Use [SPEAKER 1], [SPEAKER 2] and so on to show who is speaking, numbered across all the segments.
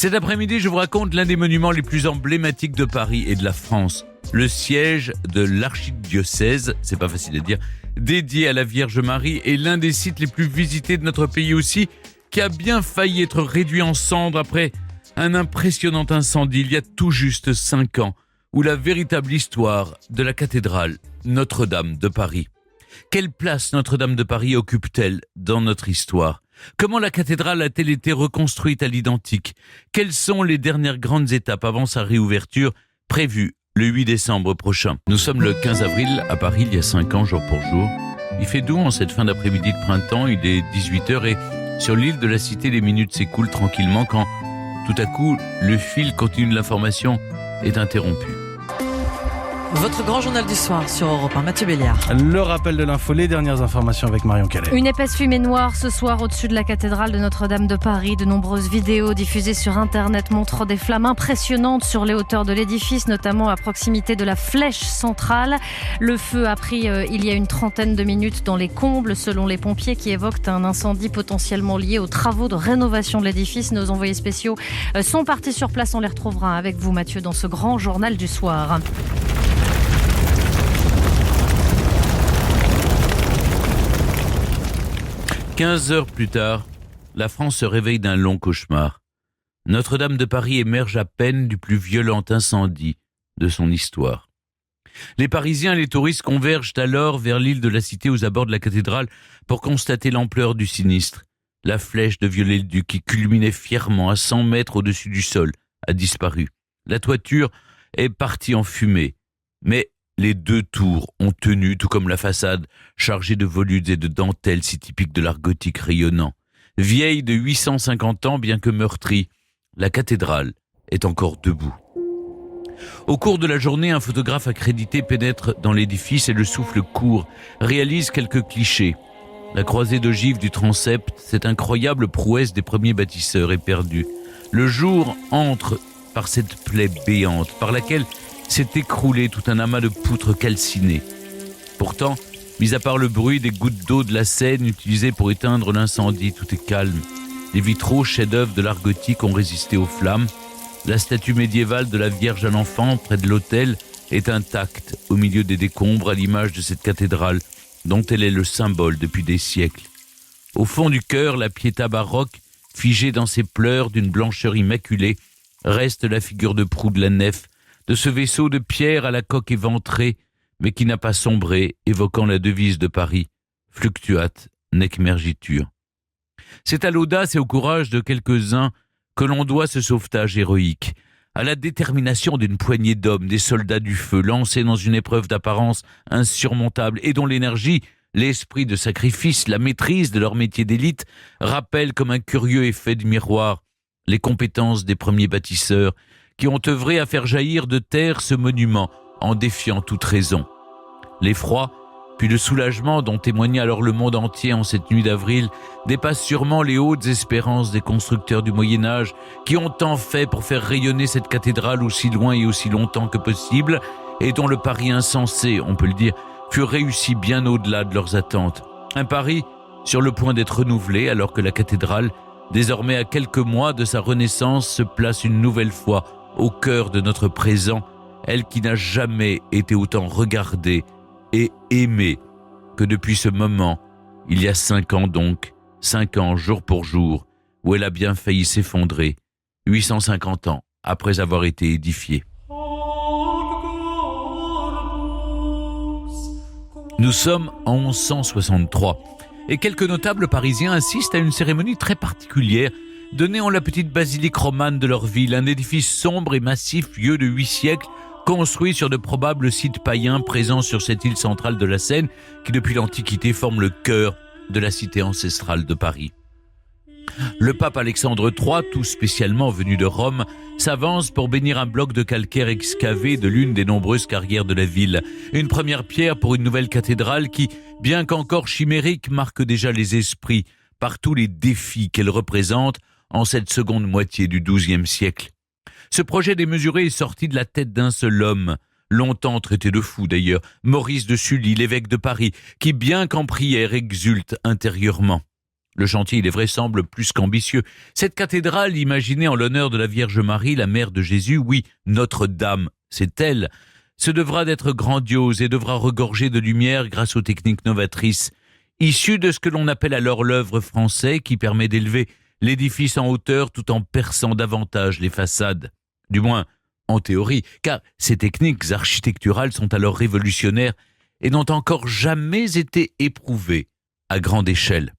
[SPEAKER 1] Cet après-midi, je vous raconte l'un des monuments les plus emblématiques de Paris et de la France. Le siège de l'archidiocèse, c'est pas facile à dire, dédié à la Vierge Marie est l'un des sites les plus visités de notre pays aussi, qui a bien failli être réduit en cendres après un impressionnant incendie il y a tout juste 5 ans, où la véritable histoire de la cathédrale Notre-Dame de Paris. Quelle place Notre-Dame de Paris occupe-t-elle dans notre histoire ? Comment la cathédrale a-t-elle été reconstruite à l'identique ? Quelles sont les dernières grandes étapes avant sa réouverture prévue le 8 décembre prochain ? Nous sommes le 15 avril à Paris, il y a 5 ans, jour pour jour. Il fait doux en cette fin d'après-midi de printemps, il est 18h et sur l'île de la Cité, les minutes s'écoulent tranquillement quand, tout à coup, le fil continu de l'information est interrompu.
[SPEAKER 2] Votre grand journal du soir sur Europe 1, Mathieu Béliard.
[SPEAKER 3] Le rappel de l'info, les dernières informations avec Marion Calais.
[SPEAKER 4] Une épaisse fumée noire ce soir au-dessus de la cathédrale de Notre-Dame de Paris. De nombreuses vidéos diffusées sur Internet montrent des flammes impressionnantes sur les hauteurs de l'édifice, notamment à proximité de la flèche centrale. Le feu a pris il y a une trentaine de minutes dans les combles, selon les pompiers qui évoquent un incendie potentiellement lié aux travaux de rénovation de l'édifice. Nos envoyés spéciaux sont partis sur place. On les retrouvera avec vous, Mathieu, dans ce grand journal du soir.
[SPEAKER 1] 15 heures plus tard, la France se réveille d'un long cauchemar. Notre-Dame de Paris émerge à peine du plus violent incendie de son histoire. Les Parisiens et les touristes convergent alors vers l'île de la Cité aux abords de la cathédrale pour constater l'ampleur du sinistre. La flèche de Viollet-le-Duc qui culminait fièrement à 100 mètres au-dessus du sol a disparu. La toiture est partie en fumée, mais les 2 tours ont tenu, tout comme la façade, chargée de volutes et de dentelles si typiques de l'art gothique rayonnant. Vieille de 850 ans, bien que meurtrie, la cathédrale est encore debout. Au cours de la journée, un photographe accrédité pénètre dans l'édifice et le souffle court, réalise quelques clichés. La croisée d'ogives du transept, cette incroyable prouesse des premiers bâtisseurs, est perdue. Le jour entre par cette plaie béante, par laquelle s'est écroulé tout un amas de poutres calcinées. Pourtant, mis à part le bruit des gouttes d'eau de la Seine utilisées pour éteindre l'incendie, tout est calme. Les vitraux, chefs-d'œuvre de l'art gothique, ont résisté aux flammes. La statue médiévale de la Vierge à l'Enfant, près de l'autel, est intacte au milieu des décombres, à l'image de cette cathédrale, dont elle est le symbole depuis des siècles. Au fond du chœur, la Pietà baroque, figée dans ses pleurs d'une blancheur immaculée, reste la figure de proue de la nef, de ce vaisseau de pierre à la coque éventrée, mais qui n'a pas sombré, évoquant la devise de Paris, fluctuat nec mergitur. C'est à l'audace et au courage de quelques-uns que l'on doit ce sauvetage héroïque, à la détermination d'une poignée d'hommes, des soldats du feu, lancés dans une épreuve d'apparence insurmontable et dont l'énergie, l'esprit de sacrifice, la maîtrise de leur métier d'élite rappellent comme un curieux effet de miroir les compétences des premiers bâtisseurs qui ont œuvré à faire jaillir de terre ce monument en défiant toute raison. L'effroi, puis le soulagement dont témoignait alors le monde entier en cette nuit d'avril, dépasse sûrement les hautes espérances des constructeurs du Moyen-Âge qui ont tant fait pour faire rayonner cette cathédrale aussi loin et aussi longtemps que possible et dont le pari insensé, on peut le dire, fut réussi bien au-delà de leurs attentes. Un pari sur le point d'être renouvelé alors que la cathédrale, désormais à quelques mois de sa renaissance, se place une nouvelle fois au cœur de notre présent, elle qui n'a jamais été autant regardée et aimée que depuis ce moment, il y a 5 ans donc, 5 ans jour pour jour, où elle a bien failli s'effondrer, 850 ans après avoir été édifiée. Nous sommes en 1163 et quelques notables parisiens assistent à une cérémonie très particulière donnée en la petite basilique romane de leur ville, un édifice sombre et massif vieux de 8 siècles, construit sur de probables sites païens présents sur cette île centrale de la Seine qui depuis l'Antiquité forme le cœur de la cité ancestrale de Paris. Le pape Alexandre III, tout spécialement venu de Rome, s'avance pour bénir un bloc de calcaire excavé de l'une des nombreuses carrières de la ville. Une première pierre pour une nouvelle cathédrale qui, bien qu'encore chimérique, marque déjà les esprits par tous les défis qu'elle représente en cette seconde moitié du XIIe siècle. Ce projet démesuré est sorti de la tête d'un seul homme, longtemps traité de fou d'ailleurs, Maurice de Sully, l'évêque de Paris, qui bien qu'en prière exulte intérieurement. Le chantier, il est vrai, semble plus qu'ambitieux. Cette cathédrale, imaginée en l'honneur de la Vierge Marie, la mère de Jésus, oui, Notre-Dame, c'est elle, se devra d'être grandiose et devra regorger de lumière grâce aux techniques novatrices, issues de ce que l'on appelle alors l'œuvre français, qui permet d'élever l'édifice en hauteur tout en perçant davantage les façades. Du moins, en théorie, car ces techniques architecturales sont alors révolutionnaires et n'ont encore jamais été éprouvées à grande échelle.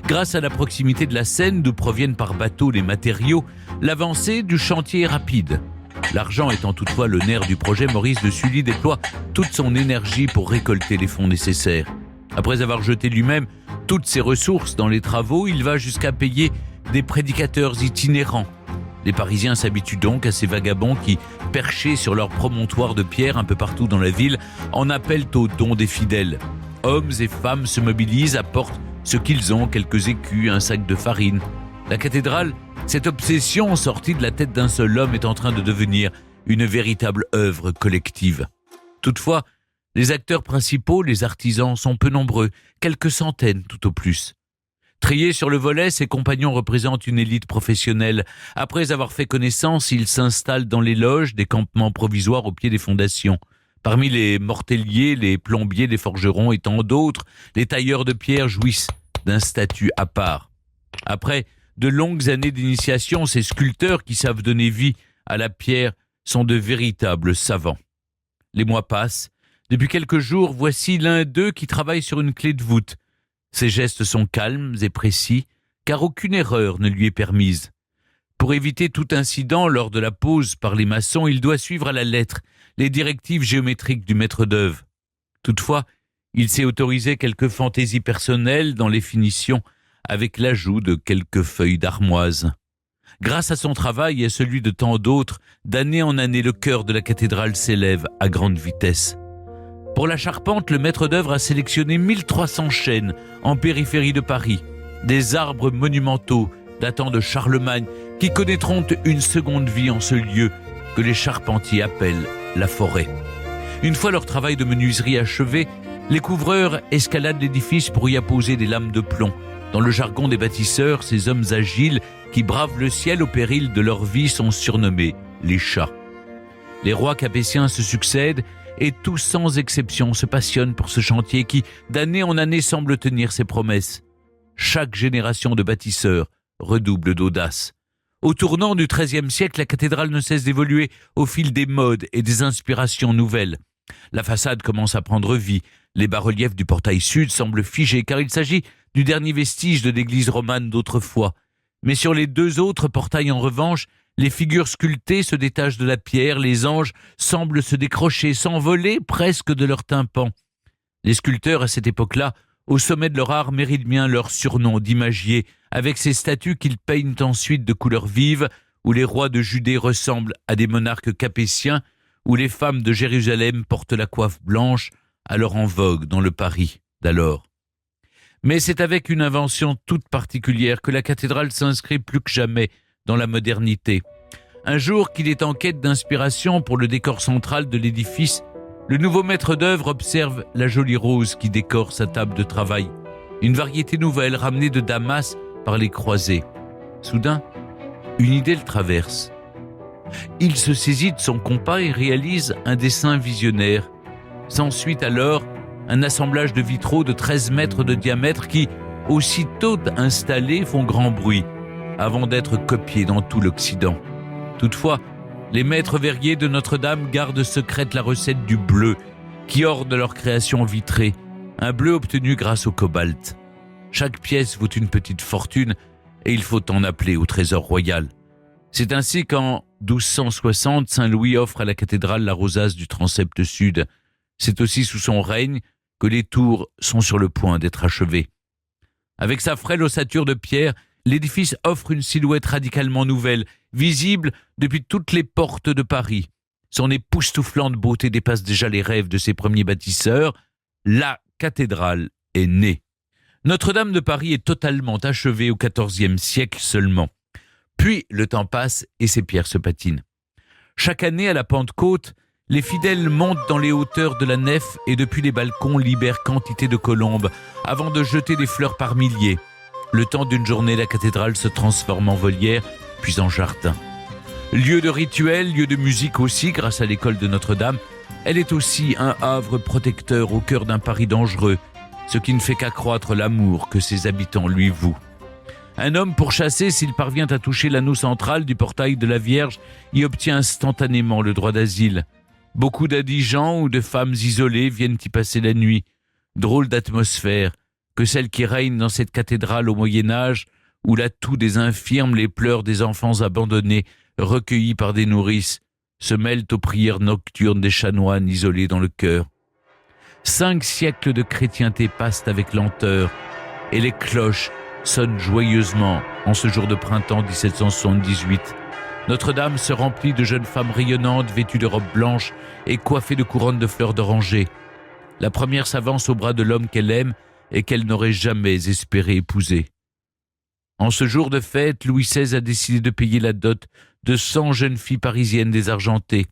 [SPEAKER 1] Grâce à la proximité de la Seine, d'où proviennent par bateau les matériaux, l'avancée du chantier est rapide. L'argent étant toutefois le nerf du projet, Maurice de Sully déploie toute son énergie pour récolter les fonds nécessaires. Après avoir jeté lui-même toutes ses ressources dans les travaux, il va jusqu'à payer des prédicateurs itinérants. Les Parisiens s'habituent donc à ces vagabonds qui, perchés sur leur promontoire de pierre un peu partout dans la ville, en appellent aux dons des fidèles. Hommes et femmes se mobilisent, apportent ce qu'ils ont, quelques écus, un sac de farine. La cathédrale, cette obsession sortie de la tête d'un seul homme, est en train de devenir une véritable œuvre collective. Toutefois, les acteurs principaux, les artisans, sont peu nombreux, quelques centaines tout au plus. Triés sur le volet, ses compagnons représentent une élite professionnelle. Après avoir fait connaissance, ils s'installent dans les loges, des campements provisoires au pied des fondations. Parmi les mortelliers, les plombiers, les forgerons et tant d'autres, les tailleurs de pierre jouissent d'un statut à part. Après de longues années d'initiation, ces sculpteurs qui savent donner vie à la pierre sont de véritables savants. Les mois passent. Depuis quelques jours, voici l'un d'eux qui travaille sur une clé de voûte. Ses gestes sont calmes et précis, car aucune erreur ne lui est permise. Pour éviter tout incident lors de la pose par les maçons, il doit suivre à la lettre les directives géométriques du maître d'œuvre. Toutefois, il s'est autorisé quelques fantaisies personnelles dans les finitions, avec l'ajout de quelques feuilles d'armoise. Grâce à son travail et à celui de tant d'autres, d'année en année, le cœur de la cathédrale s'élève à grande vitesse. Pour la charpente, le maître d'œuvre a sélectionné 1300 chênes en périphérie de Paris, des arbres monumentaux datant de Charlemagne qui connaîtront une seconde vie en ce lieu que les charpentiers appellent la forêt. Une fois leur travail de menuiserie achevé, les couvreurs escaladent l'édifice pour y apposer des lames de plomb. Dans le jargon des bâtisseurs, ces hommes agiles qui bravent le ciel au péril de leur vie sont surnommés les chats. Les rois capétiens se succèdent et tous sans exception se passionnent pour ce chantier qui, d'année en année, semble tenir ses promesses. Chaque génération de bâtisseurs redouble d'audace. Au tournant du XIIIe siècle, la cathédrale ne cesse d'évoluer au fil des modes et des inspirations nouvelles. La façade commence à prendre vie. Les bas-reliefs du portail sud semblent figés car il s'agit du dernier vestige de l'église romane d'autrefois. Mais sur les deux autres portails en revanche, les figures sculptées se détachent de la pierre, les anges semblent se décrocher, s'envoler presque de leur tympan. Les sculpteurs à cette époque-là, au sommet de leur art, méritent bien leur surnom d'imagier, avec ces statues qu'ils peignent ensuite de couleurs vives, où les rois de Judée ressemblent à des monarques capétiens, où les femmes de Jérusalem portent la coiffe blanche, alors en vogue dans le Paris d'alors. Mais c'est avec une invention toute particulière que la cathédrale s'inscrit plus que jamais dans la modernité. Un jour qu'il est en quête d'inspiration pour le décor central de l'édifice, le nouveau maître d'œuvre observe la jolie rose qui décore sa table de travail, une variété nouvelle ramenée de Damas par les croisés. Soudain, une idée le traverse. Il se saisit de son compas et réalise un dessin visionnaire. S'ensuit alors un assemblage de vitraux de 13 mètres de diamètre qui, aussitôt installés, font grand bruit, avant d'être copiés dans tout l'Occident. Toutefois, les maîtres verriers de Notre-Dame gardent secrète la recette du bleu, qui orne leur création vitrée, un bleu obtenu grâce au cobalt. Chaque pièce vaut une petite fortune, et il faut en appeler au trésor royal. C'est ainsi qu'en 1260, Saint-Louis offre à la cathédrale la rosace du transept sud. C'est aussi sous son règne que les tours sont sur le point d'être achevées. Avec sa frêle ossature de pierre, l'édifice offre une silhouette radicalement nouvelle, visible depuis toutes les portes de Paris. Son époustouflante beauté dépasse déjà les rêves de ses premiers bâtisseurs. La cathédrale est née. Notre-Dame de Paris est totalement achevée au XIVe siècle seulement. Puis le temps passe et ses pierres se patinent. Chaque année à la Pentecôte, les fidèles montent dans les hauteurs de la nef et depuis les balcons libèrent quantité de colombes avant de jeter des fleurs par milliers. Le temps d'une journée, la cathédrale se transforme en volière, puis en jardin. Lieu de rituel, lieu de musique aussi, grâce à l'école de Notre-Dame, elle est aussi un havre protecteur au cœur d'un Paris dangereux, ce qui ne fait qu'accroître l'amour que ses habitants lui vouent. Un homme pourchassé, s'il parvient à toucher l'anneau central du portail de la Vierge, y obtient instantanément le droit d'asile. Beaucoup d'indigents ou de femmes isolées viennent y passer la nuit. Drôle d'atmosphère que celle qui règne dans cette cathédrale au Moyen-Âge, où la toux des infirmes, les pleurs des enfants abandonnés, recueillis par des nourrices, se mêlent aux prières nocturnes des chanoines isolés dans le chœur. 5 siècles de chrétienté passent avec lenteur, et les cloches sonnent joyeusement en ce jour de printemps 1778. Notre-Dame se remplit de jeunes femmes rayonnantes, vêtues de robes blanches et coiffées de couronnes de fleurs d'oranger. La première s'avance au bras de l'homme qu'elle aime et qu'elle n'aurait jamais espéré épouser. En ce jour de fête, Louis XVI a décidé de payer la dot de 100 jeunes filles parisiennes désargentées.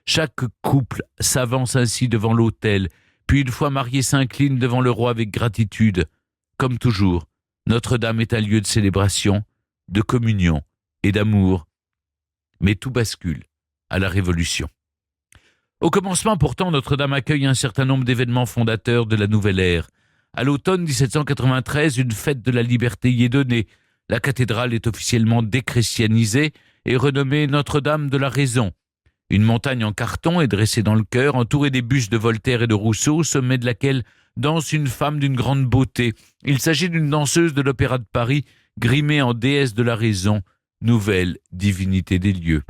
[SPEAKER 1] Chaque couple s'avance ainsi devant l'autel, puis une fois marié s'incline devant le roi avec gratitude. Comme toujours, Notre-Dame est un lieu de célébration, de communion et d'amour. Mais tout bascule à la Révolution. Au commencement, pourtant, Notre-Dame accueille un certain nombre d'événements fondateurs de la nouvelle ère. À l'automne 1793, une fête de la liberté y est donnée. La cathédrale est officiellement déchristianisée et renommée Notre-Dame de la Raison. Une montagne en carton est dressée dans le chœur, entourée des bustes de Voltaire et de Rousseau, au sommet de laquelle danse une femme d'une grande beauté. Il s'agit d'une danseuse de l'Opéra de Paris, grimée en déesse de la raison, nouvelle divinité des lieux.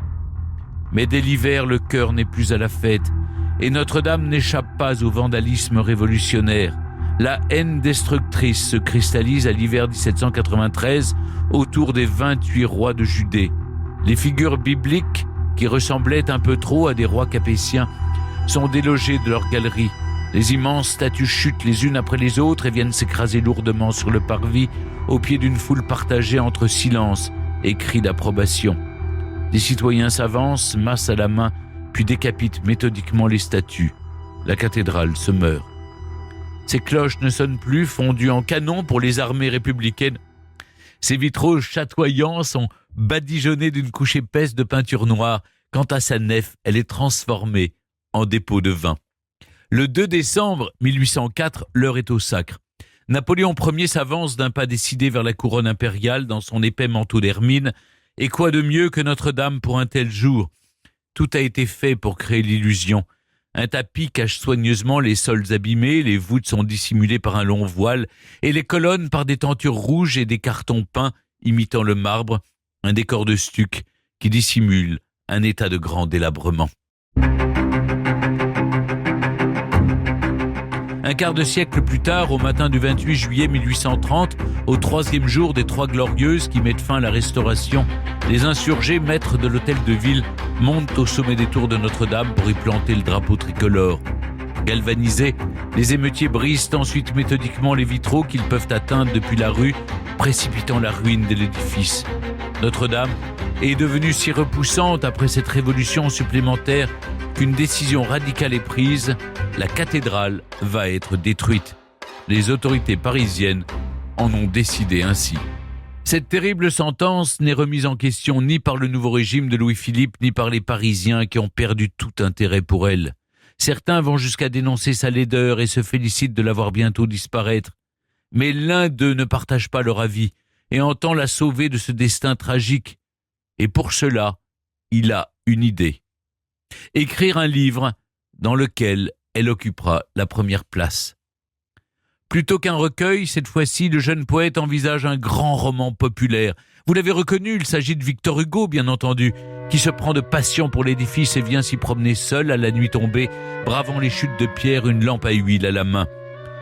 [SPEAKER 1] Mais dès l'hiver, le chœur n'est plus à la fête, et Notre-Dame n'échappe pas au vandalisme révolutionnaire. La haine destructrice se cristallise à l'hiver 1793 autour des 28 rois de Judée. Les figures bibliques, qui ressemblaient un peu trop à des rois capétiens, sont délogées de leurs galeries. Les immenses statues chutent les unes après les autres et viennent s'écraser lourdement sur le parvis au pied d'une foule partagée entre silence et cris d'approbation. Des citoyens s'avancent, masse à la main, puis décapitent méthodiquement les statues. La cathédrale se meurt. Ces cloches ne sonnent plus, fondues en canon pour les armées républicaines. Ces vitraux chatoyants sont badigeonnés d'une couche épaisse de peinture noire. Quant à sa nef, elle est transformée en dépôt de vin. Le 2 décembre 1804, l'heure est au sacre. Napoléon Ier s'avance d'un pas décidé vers la couronne impériale dans son épais manteau d'hermine. Et quoi de mieux que Notre-Dame pour un tel jour ? Tout a été fait pour créer l'illusion. Un tapis cache soigneusement les sols abîmés, les voûtes sont dissimulées par un long voile, et les colonnes par des tentures rouges et des cartons peints imitant le marbre, un décor de stuc qui dissimule un état de grand délabrement. Un quart de siècle plus tard, au matin du 28 juillet 1830, au 3e jour des Trois Glorieuses qui mettent fin à la Restauration, les insurgés, maîtres de l'hôtel de ville, montent au sommet des tours de Notre-Dame pour y planter le drapeau tricolore. Galvanisés, les émeutiers brisent ensuite méthodiquement les vitraux qu'ils peuvent atteindre depuis la rue, précipitant la ruine de l'édifice. Notre-Dame est devenue si repoussante après cette révolution supplémentaire qu'une décision radicale est prise, la cathédrale va être détruite. Les autorités parisiennes en ont décidé ainsi. Cette terrible sentence n'est remise en question ni par le nouveau régime de Louis-Philippe, ni par les Parisiens qui ont perdu tout intérêt pour elle. Certains vont jusqu'à dénoncer sa laideur et se félicitent de la voir bientôt disparaître. Mais l'un d'eux ne partage pas leur avis et entend la sauver de ce destin tragique. Et pour cela, il a une idée. Écrire un livre dans lequel elle occupera la première place. Plutôt qu'un recueil, cette fois-ci, le jeune poète envisage un grand roman populaire. Vous l'avez reconnu, il s'agit de Victor Hugo, bien entendu, qui se prend de passion pour l'édifice et vient s'y promener seul à la nuit tombée, bravant les chutes de pierre, une lampe à huile à la main.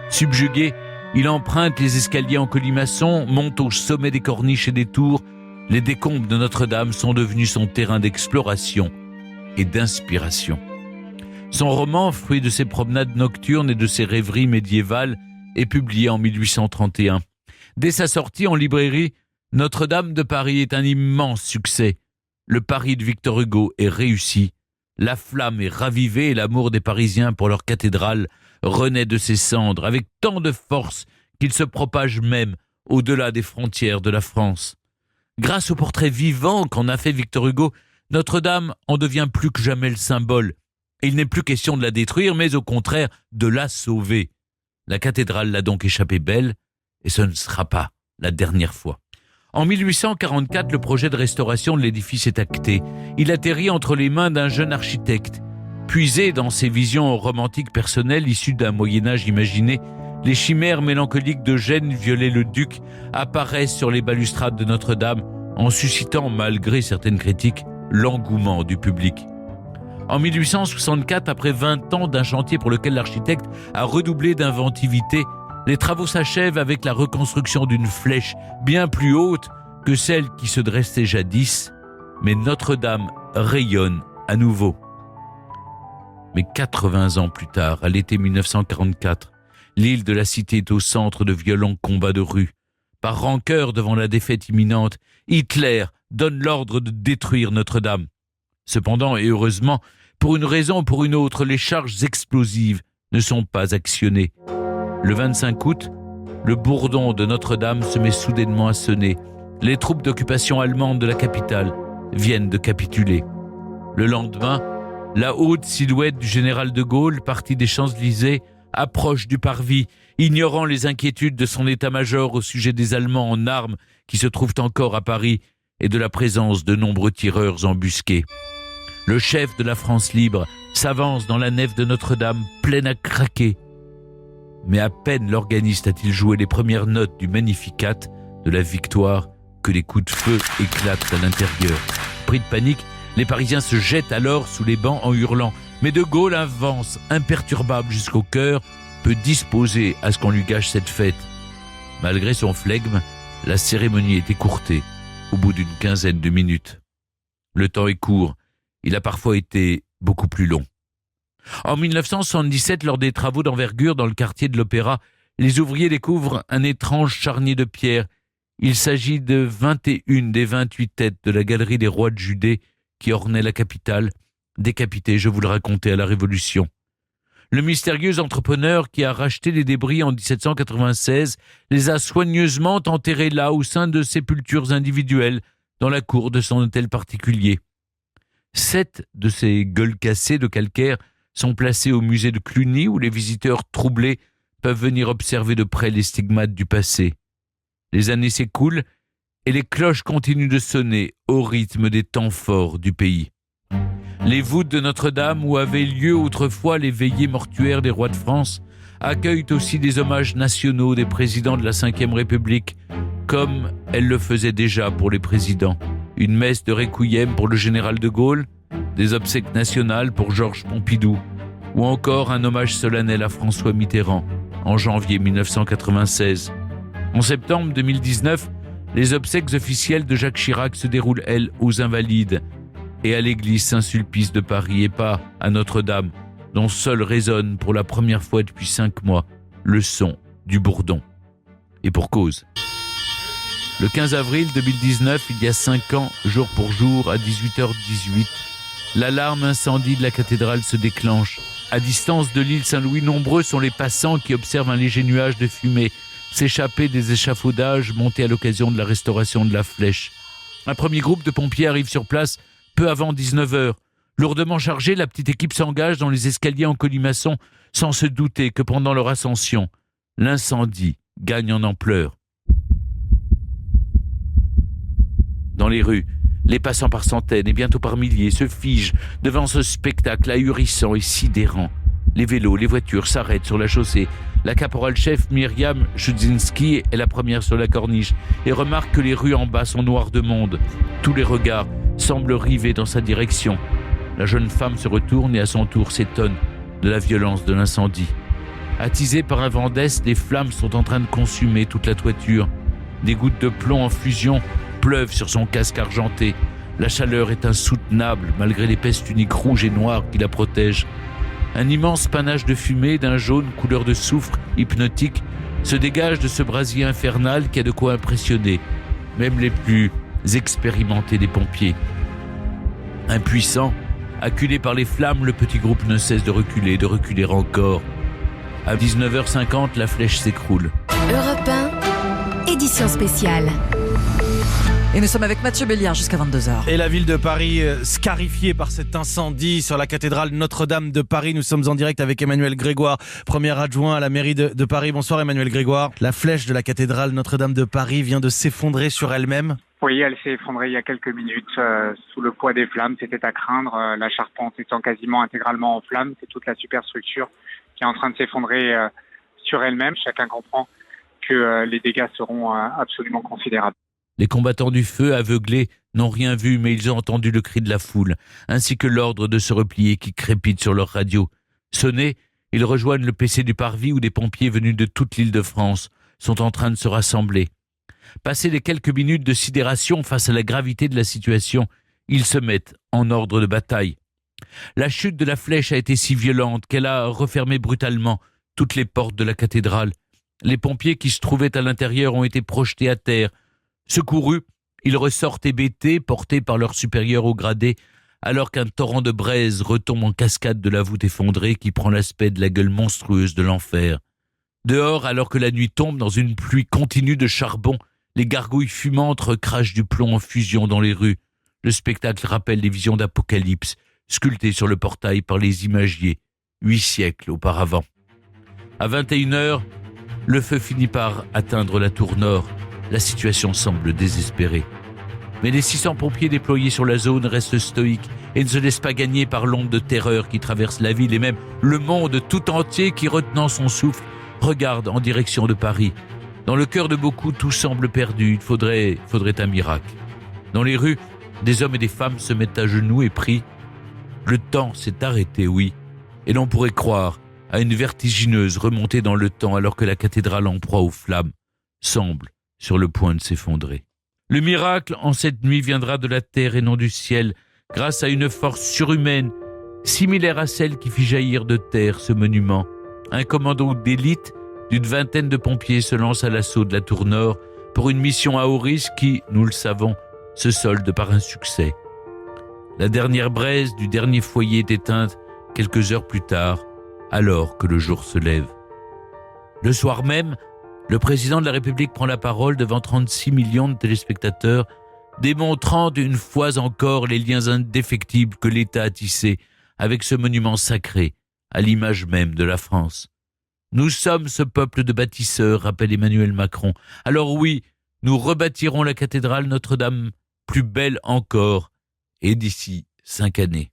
[SPEAKER 1] Subjugué, il emprunte les escaliers en colimaçon, monte au sommet des corniches et des tours. Les décombres de Notre-Dame sont devenus son terrain d'exploration et d'inspiration. Son roman, fruit de ses promenades nocturnes et de ses rêveries médiévales, est publié en 1831. Dès sa sortie en librairie, Notre-Dame de Paris est un immense succès. Le Paris de Victor Hugo est réussi. La flamme est ravivée et l'amour des Parisiens pour leur cathédrale renaît de ses cendres avec tant de force qu'il se propage même au-delà des frontières de la France. Grâce au portrait vivant qu'en a fait Victor Hugo, Notre-Dame en devient plus que jamais le symbole. Et il n'est plus question de la détruire, mais au contraire de la sauver. La cathédrale l'a donc échappé belle, et ce ne sera pas la dernière fois. En 1844, le projet de restauration de l'édifice est acté. Il atterrit entre les mains d'un jeune architecte. Puisé dans ses visions romantiques personnelles issues d'un Moyen-Âge imaginé, les chimères mélancoliques d'Eugène Viollet-le-Duc apparaissent sur les balustrades de Notre-Dame en suscitant, malgré certaines critiques, l'engouement du public. En 1864, après 20 ans d'un chantier pour lequel l'architecte a redoublé d'inventivité, les travaux s'achèvent avec la reconstruction d'une flèche bien plus haute que celle qui se dressait jadis, mais Notre-Dame rayonne à nouveau. Mais 80 ans plus tard, à l'été 1944, l'île de la Cité est au centre de violents combats de rue. Par rancœur devant la défaite imminente, Hitler donne l'ordre de détruire Notre-Dame. Cependant, et heureusement, pour une raison ou pour une autre, les charges explosives ne sont pas actionnées. Le 25 août, le bourdon de Notre-Dame se met soudainement à sonner. Les troupes d'occupation allemandes de la capitale viennent de capituler. Le lendemain, la haute silhouette du général de Gaulle, parti des Champs-Élysées, approche du parvis, ignorant les inquiétudes de son état-major au sujet des Allemands en armes qui se trouvent encore à Paris et de la présence de nombreux tireurs embusqués. Le chef de la France libre s'avance dans la nef de Notre-Dame, pleine à craquer. Mais à peine l'organiste a-t-il joué les premières notes du Magnificat de la victoire que les coups de feu éclatent à l'intérieur. Pris de panique, les Parisiens se jettent alors sous les bancs en hurlant. Mais de Gaulle avance, imperturbable jusqu'au cœur, peut disposer à ce qu'on lui gâche cette fête. Malgré son flegme, la cérémonie est écourtée, au bout d'une quinzaine de minutes. Le temps est court, il a parfois été beaucoup plus long. En 1977, lors des travaux d'envergure dans le quartier de l'Opéra, les ouvriers découvrent un étrange charnier de pierre. Il s'agit de 21 des 28 têtes de la galerie des rois de Judée qui ornait la capitale, décapitées, je vous le racontais, à la Révolution. Le mystérieux entrepreneur qui a racheté les débris en 1796 les a soigneusement enterrés là au sein de sépultures individuelles dans la cour de son hôtel particulier. 7 de ces gueules cassées de calcaire sont placées au musée de Cluny où les visiteurs troublés peuvent venir observer de près les stigmates du passé. Les années s'écoulent et les cloches continuent de sonner au rythme des temps forts du pays. Les voûtes de Notre-Dame, où avaient lieu autrefois les veillées mortuaires des rois de France, accueillent aussi des hommages nationaux des présidents de la Ve République, comme elles le faisaient déjà pour les présidents. Une messe de requiem pour le général de Gaulle, des obsèques nationales pour Georges Pompidou, ou encore un hommage solennel à François Mitterrand, en janvier 1996. En septembre 2019, les obsèques officielles de Jacques Chirac se déroulent, elles, aux Invalides, et à l'église Saint-Sulpice de Paris, et pas à Notre-Dame, dont seul résonne pour la première fois depuis 5 mois le son du bourdon. Et pour cause. Le 15 avril 2019, il y a 5 ans, jour pour jour, à 18h18, l'alarme incendie de la cathédrale se déclenche. À distance de l'île Saint-Louis, nombreux sont les passants qui observent un léger nuage de fumée s'échapper des échafaudages montés à l'occasion de la restauration de la flèche. Un premier groupe de pompiers arrive sur place peu avant 19h. Lourdement chargée, la petite équipe s'engage dans les escaliers en colimaçon sans se douter que pendant leur ascension, l'incendie gagne en ampleur. Dans les rues, les passants par centaines et bientôt par milliers se figent devant ce spectacle ahurissant et sidérant. Les vélos, les voitures s'arrêtent sur la chaussée. La caporal-chef Myriam Chudzinski est la première sur la corniche et remarque que les rues en bas sont noires de monde. Tous les regards semblent rivés dans sa direction. La jeune femme se retourne et à son tour s'étonne de la violence de l'incendie. Attisées par un vent d'est, les flammes sont en train de consumer toute la toiture. Des gouttes de plomb en fusion pleuvent sur son casque argenté. La chaleur est insoutenable malgré l'épaisse tunique rouge et noire qui la protège. Un immense panache de fumée d'un jaune couleur de soufre hypnotique se dégage de ce brasier infernal qui a de quoi impressionner même les plus expérimentés des pompiers. Impuissant, acculé par les flammes, le petit groupe ne cesse de reculer encore. À 19h50, la flèche s'écroule.
[SPEAKER 5] Europe 1, édition spéciale.
[SPEAKER 2] Et nous sommes avec Mathieu Béliard jusqu'à 22h.
[SPEAKER 3] Et la ville de Paris scarifiée par cet incendie sur la cathédrale Notre-Dame de Paris. Nous sommes en direct avec Emmanuel Grégoire, premier adjoint à la mairie de Paris. Bonsoir Emmanuel Grégoire. La flèche de la cathédrale Notre-Dame de Paris vient de s'effondrer sur elle-même.
[SPEAKER 6] Oui, elle s'est effondrée il y a quelques minutes sous le poids des flammes. C'était à craindre. La charpente étant quasiment intégralement en flammes. C'est toute la superstructure qui est en train de s'effondrer sur elle-même. Chacun comprend que les dégâts seront absolument considérables.
[SPEAKER 1] Les combattants du feu, aveuglés, n'ont rien vu, mais ils ont entendu le cri de la foule, ainsi que l'ordre de se replier qui crépite sur leur radio. Sonnés, ils rejoignent le PC du Parvis où des pompiers venus de toute l'Île-de-France sont en train de se rassembler. Passés les quelques minutes de sidération face à la gravité de la situation, ils se mettent en ordre de bataille. La chute de la flèche a été si violente qu'elle a refermé brutalement toutes les portes de la cathédrale. Les pompiers qui se trouvaient à l'intérieur ont été projetés à terre. Secourus, ils ressortent hébétés, portés par leurs supérieurs au gradé, alors qu'un torrent de braise retombe en cascade de la voûte effondrée qui prend l'aspect de la gueule monstrueuse de l'enfer. Dehors, alors que la nuit tombe dans une pluie continue de charbon, les gargouilles fumantes recrachent du plomb en fusion dans les rues. Le spectacle rappelle les visions d'Apocalypse, sculptées sur le portail par les imagiers, 8 siècles auparavant. À 21h, le feu finit par atteindre la tour nord. La situation semble désespérée. Mais les 600 pompiers déployés sur la zone restent stoïques et ne se laissent pas gagner par l'onde de terreur qui traverse la ville et même le monde tout entier qui, retenant son souffle, regarde en direction de Paris. Dans le cœur de beaucoup, tout semble perdu. Il faudrait un miracle. Dans les rues, des hommes et des femmes se mettent à genoux et prient. Le temps s'est arrêté, oui. Et l'on pourrait croire à une vertigineuse remontée dans le temps alors que la cathédrale en proie aux flammes semble sur le point de s'effondrer. Le miracle, en cette nuit, viendra de la terre et non du ciel, grâce à une force surhumaine, similaire à celle qui fit jaillir de terre ce monument. Un commando d'élite d'une 20aine de pompiers se lance à l'assaut de la tour nord pour une mission à haut risque qui, nous le savons, se solde par un succès. La dernière braise du dernier foyer est éteinte quelques heures plus tard, alors que le jour se lève. Le soir même, le président de la République prend la parole devant 36 millions de téléspectateurs, démontrant une fois encore les liens indéfectibles que l'État a tissés avec ce monument sacré, à l'image même de la France. Nous sommes ce peuple de bâtisseurs, rappelle Emmanuel Macron. Alors oui, nous rebâtirons la cathédrale Notre-Dame plus belle encore, et d'ici 5 années.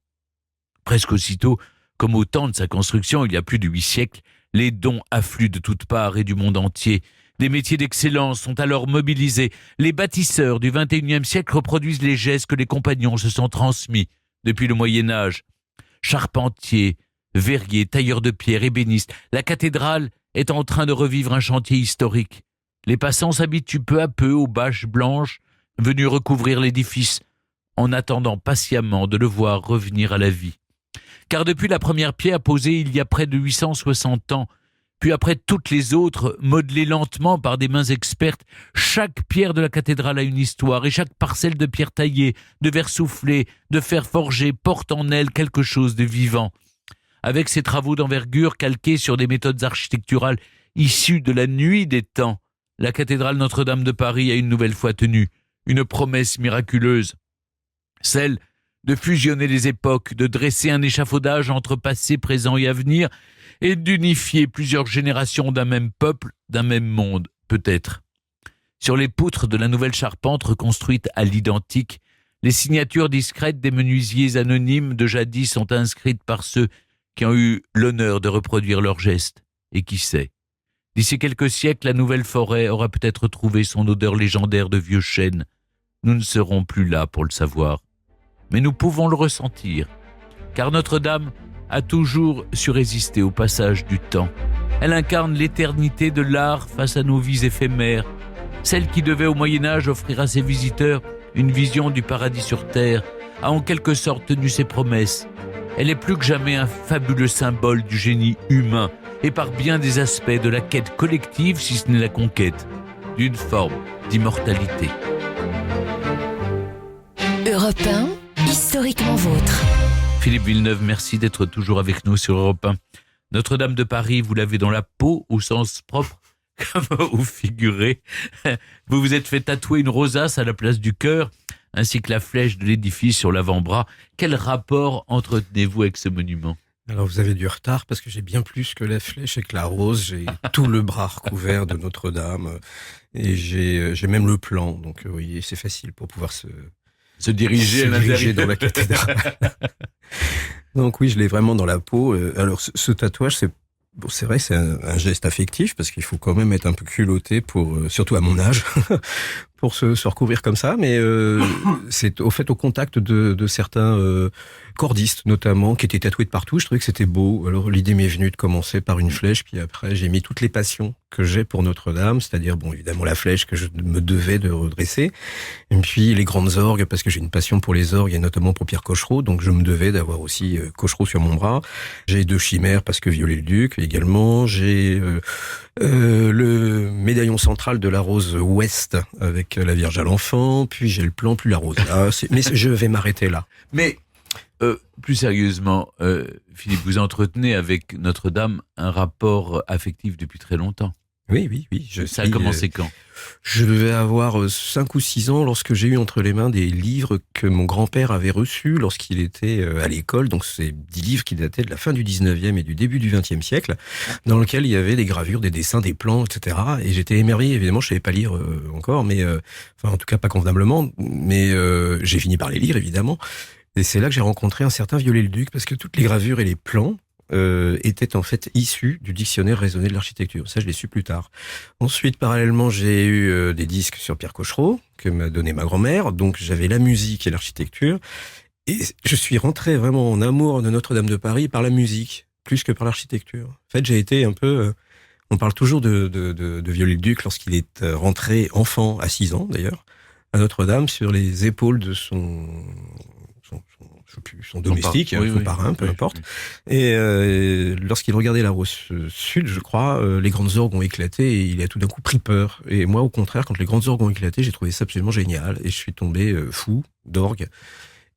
[SPEAKER 1] Presque aussitôt, comme au temps de sa construction, il y a plus de 8 siècles, les dons affluent de toutes parts et du monde entier. Des métiers d'excellence sont alors mobilisés. Les bâtisseurs du XXIe siècle reproduisent les gestes que les compagnons se sont transmis depuis le Moyen-Âge. Charpentiers, verriers, tailleurs de pierre, ébénistes, la cathédrale est en train de revivre un chantier historique. Les passants s'habituent peu à peu aux bâches blanches venues recouvrir l'édifice, en attendant patiemment de le voir revenir à la vie. Car depuis la première pierre posée il y a près de 860 ans, puis après toutes les autres, modelées lentement par des mains expertes, chaque pierre de la cathédrale a une histoire et chaque parcelle de pierre taillée, de verre soufflé, de fer forgé porte en elle quelque chose de vivant. Avec ces travaux d'envergure calqués sur des méthodes architecturales issues de la nuit des temps, la cathédrale Notre-Dame de Paris a une nouvelle fois tenu une promesse miraculeuse, celle de fusionner les époques, de dresser un échafaudage entre passé, présent et avenir, et d'unifier plusieurs générations d'un même peuple, d'un même monde, peut-être. Sur les poutres de la nouvelle charpente reconstruite à l'identique, les signatures discrètes des menuisiers anonymes de jadis sont inscrites par ceux qui ont eu l'honneur de reproduire leurs gestes. Et qui sait, d'ici quelques siècles, la nouvelle forêt aura peut-être trouvé son odeur légendaire de vieux chênes. Nous ne serons plus là pour le savoir. Mais nous pouvons le ressentir, car Notre-Dame a toujours su résister au passage du temps. Elle incarne l'éternité de l'art face à nos vies éphémères, celle qui devait au Moyen-Âge offrir à ses visiteurs une vision du paradis sur terre, a en quelque sorte tenu ses promesses. Elle est plus que jamais un fabuleux symbole du génie humain et par bien des aspects de la quête collective, si ce n'est la conquête, d'une forme d'immortalité.
[SPEAKER 5] Europe 1, historiquement vôtre.
[SPEAKER 1] Philippe Villeneuve, merci d'être toujours avec nous sur Europe 1. Notre-Dame de Paris, vous l'avez dans la peau au sens propre comme au figuré. Vous vous êtes fait tatouer une rosace à la place du cœur, ainsi que la flèche de l'édifice sur l'avant-bras. Quel rapport entretenez-vous avec ce monument ?
[SPEAKER 7] Alors vous avez du retard parce que j'ai bien plus que la flèche et que la rose. J'ai tout le bras recouvert de Notre-Dame et j'ai même le plan. Donc oui, c'est facile pour pouvoir se
[SPEAKER 1] diriger à l'intérieur
[SPEAKER 7] dans la cathédrale. Donc oui, je l'ai vraiment dans la peau. Alors ce tatouage, c'est vrai, c'est un geste affectif parce qu'il faut quand même être un peu culotté pour, surtout à mon âge, pour se recouvrir comme ça. Mais c'est au contact de certains cordistes notamment qui étaient tatoués de partout. Je trouvais que c'était beau. Alors l'idée m'est venue de commencer par une flèche, puis après j'ai mis toutes les passions que j'ai pour Notre-Dame, c'est-à-dire bon évidemment la flèche que je me devais de redresser, et puis les grandes orgues parce que j'ai une passion pour les orgues et notamment pour Pierre Cochereau, donc je me devais d'avoir aussi Cochereau sur mon bras. J'ai 2 chimères parce que Viollet-le-Duc également. J'ai le médaillon central de la rose ouest avec la Vierge à l'enfant, puis j'ai le plan plus la rose. Mais je vais m'arrêter là.
[SPEAKER 1] Mais plus sérieusement, Philippe, vous entretenez avec Notre-Dame un rapport affectif depuis très longtemps.
[SPEAKER 7] Oui.
[SPEAKER 1] Ça a commencé quand ?
[SPEAKER 7] Je devais avoir 5 ou 6 ans lorsque j'ai eu entre les mains des livres que mon grand-père avait reçus lorsqu'il était à l'école. Donc c'est des livres qui dataient de la fin du 19e et du début du 20e siècle, dans lesquels il y avait des gravures, des dessins, des plans, etc. Et j'étais émerveillé, évidemment, je savais pas lire encore, mais enfin en tout cas pas convenablement, mais j'ai fini par les lire, évidemment. Et c'est là que j'ai rencontré un certain Viollet-le-Duc, parce que toutes les gravures et les plans étaient en fait issus du dictionnaire raisonné de l'architecture. Ça, je l'ai su plus tard. Ensuite, parallèlement, j'ai eu des disques sur Pierre Cochereau, que m'a donné ma grand-mère. Donc, j'avais la musique et l'architecture. Et je suis rentré vraiment en amour de Notre-Dame de Paris par la musique, plus que par l'architecture. En fait, j'ai été un peu... on parle toujours de Viollet-le-Duc lorsqu'il est rentré enfant, à 6 ans d'ailleurs, à Notre-Dame, sur les épaules de son domestique, son parrain, peu importe. Et lorsqu'il regardait la rose sud, je crois, les grandes orgues ont éclaté et il a tout d'un coup pris peur. Et moi, au contraire, quand les grandes orgues ont éclaté, j'ai trouvé ça absolument génial et je suis tombé fou d'orgue.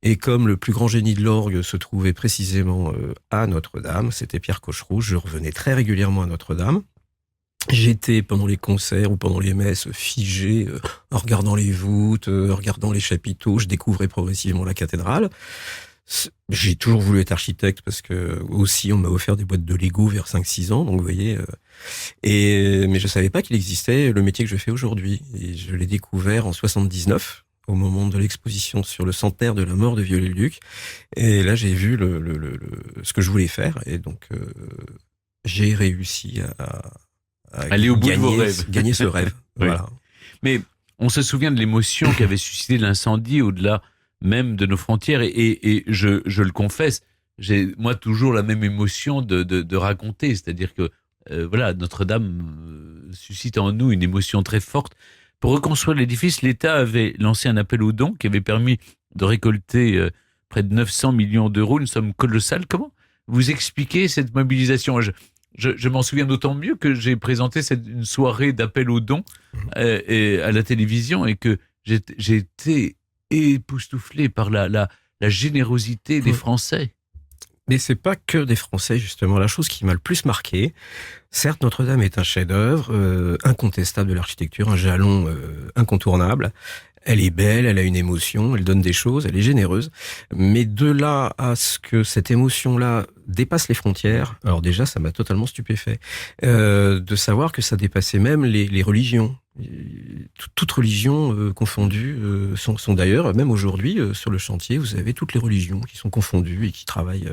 [SPEAKER 7] Et comme le plus grand génie de l'orgue se trouvait précisément à Notre-Dame, c'était Pierre Cochereau, je revenais très régulièrement à Notre-Dame. J'étais pendant les concerts ou pendant les messes figé en regardant les voûtes, en regardant les chapiteaux. Je découvrais progressivement la cathédrale. J'ai toujours voulu être architecte parce que aussi on m'a offert des boîtes de Lego vers 5-6 ans, donc vous voyez. Mais je savais pas qu'il existait le métier que je fais aujourd'hui. Et je l'ai découvert en 79 au moment de l'exposition sur le centenaire de la mort de Viollet-le-Duc. Et là j'ai vu ce que je voulais faire et donc j'ai réussi à
[SPEAKER 1] aller au bout de vos rêves.
[SPEAKER 7] Gagner ce rêve.
[SPEAKER 1] Oui.
[SPEAKER 7] Voilà.
[SPEAKER 1] Mais on se souvient de l'émotion qu'avait suscité l'incendie au-delà même de nos frontières. Et je le confesse, j'ai moi toujours la même émotion de raconter. C'est-à-dire que voilà, Notre-Dame suscite en nous une émotion très forte. Pour reconstruire l'édifice, l'État avait lancé un appel aux dons qui avait permis de récolter près de 900 millions d'euros, une somme colossale. Comment vous expliquez cette mobilisation ? Je m'en souviens d'autant mieux que j'ai présenté une soirée d'appel aux dons à la télévision et que j'ai été époustouflé par la générosité des Français.
[SPEAKER 7] Mais c'est pas que des Français, justement. La chose qui m'a le plus marqué, certes, Notre-Dame est un chef-d'œuvre incontestable de l'architecture, un jalon incontournable. Elle est belle, elle a une émotion, elle donne des choses, elle est généreuse. Mais de là à ce que cette émotion-là dépasse les frontières, alors déjà, ça m'a totalement stupéfait. De savoir que ça dépassait même les religions. Toutes religions confondues sont d'ailleurs, même aujourd'hui, sur le chantier, vous avez toutes les religions qui sont confondues et qui travaillent